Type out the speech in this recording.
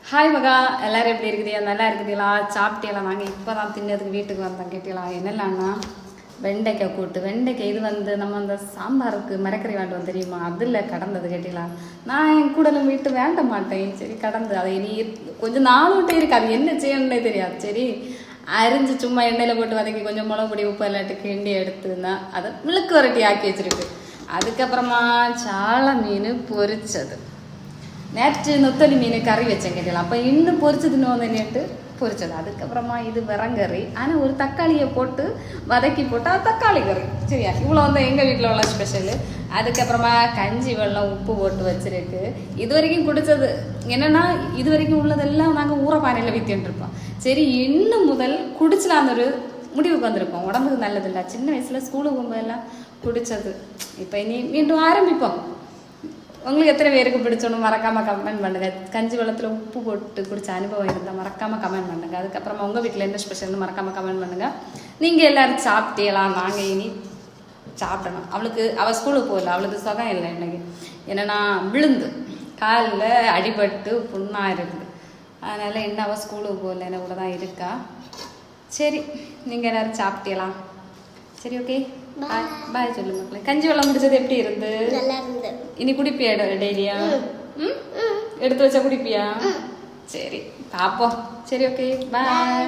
Hi மகா, எல்லோரும் எப்படி இருக்குதியா? நல்லா இருக்குதுங்களா? சாப்பிட்டீங்களா? நாங்கள் இப்போ தான் தின்னதுக்கு வீட்டுக்கு வந்தோம். கேட்டீங்களா? என்னெல்லாம்னா வெண்டைக்காய் கூட்டு. வெண்டைக்காய் இது நம்ம அந்த சாம்பாருக்கு மரக்கறி வேண்டுவோம் தெரியுமா? அதில் கடந்தது. கேட்டீங்களா? நான் என் கூடலும் வீட்டு வேண்ட மாட்டேன். சரி, கடந்து அதை இனி கொஞ்சம் நாளும் இருக்கு. அது என்ன செய்யணுன்னே தெரியாது. சரி, அரிஞ்சு சும்மா எண்ணெயில் போட்டு வதக்கி கொஞ்சம் மிளகு பொடி உப்பு எல்லாட்டு கிண்டி எடுத்துன்னா அதை மிளகு வரட்டி ஆக்கி வச்சுருக்கு. அதுக்கப்புறமா சால மீன் பொரிச்சது. நேற்று நொத்தலி மீன் கறி வச்சேன். கேட்டீங்களா? அப்போ இன்னும் பொரிச்சதுன்னு வந்து நேற்று பொரிச்சது. அதுக்கப்புறமா இது விறங்கறி. ஆனால் ஒரு தக்காளியை போட்டு வதக்கி போட்டால் தக்காளி கறி. சரியா? இவ்வளோ வந்து எங்கள் வீட்டில் உள்ள ஸ்பெஷலு. அதுக்கப்புறமா கஞ்சி வெள்ளம் உப்பு போட்டு வச்சிருக்கு. இது வரைக்கும் குடித்தது என்னென்னா, இது வரைக்கும் உள்ளதெல்லாம் நாங்கள் ஊற பானையில் வித்தின்ட்டுருப்போம். சரி, இன்னும் முதல் குடிச்சலான்னு ஒரு முடிவுக்கு வந்திருப்போம். உடம்புக்கு நல்லதில்லை. சின்ன வயசில் ஸ்கூலுக்கு போகும்போதெல்லாம் குடித்தது. இப்போ இனி மீண்டும் ஆரம்பிப்போம். உங்களுக்கு எத்தனை பேருக்கு பிடிச்சோன்னு மறக்காமல் கமெண்ட் பண்ணுங்கள். கஞ்சி வெள்ளத்தில் உப்பு போட்டு குடிச்ச அனுபவம் இருந்தால் மறக்காமல் கமெண்ட் பண்ணுங்கள். அதுக்கப்புறமா உங்கள் வீட்டில் என்ன ஸ்பெஷல்னு மறக்காமல் கமெண்ட் பண்ணுங்கள். நீங்கள் எல்லோரும் சாப்பிட்டேலாம். நாங்கள் இனி சாப்பிடணும். அவள் ஸ்கூலுக்கு போகல. அவளுக்கு சுகம் இல்லை இன்னைக்கு. என்னென்னா விழுந்து காலில் அடிபட்டு புண்ணாக இருக்குது. அதனால் இன்னும் அவள் ஸ்கூலுக்கு போகல. என்ன கூட தான் இருக்கா. சரி, நீங்கள் எல்லோரும் சாப்பிட்டேலாம். சரி, ஓகே, பாய் சொல்லு மக்களே. கஞ்சி வெள்ளம் குடிச்சது எப்படி இருந்து? இனி குடிப்பியா டெய்லியா? எடுத்து வச்சா குடிப்பியா? சரி, பார்ப்போம். சரி, ஓகே, பாய்.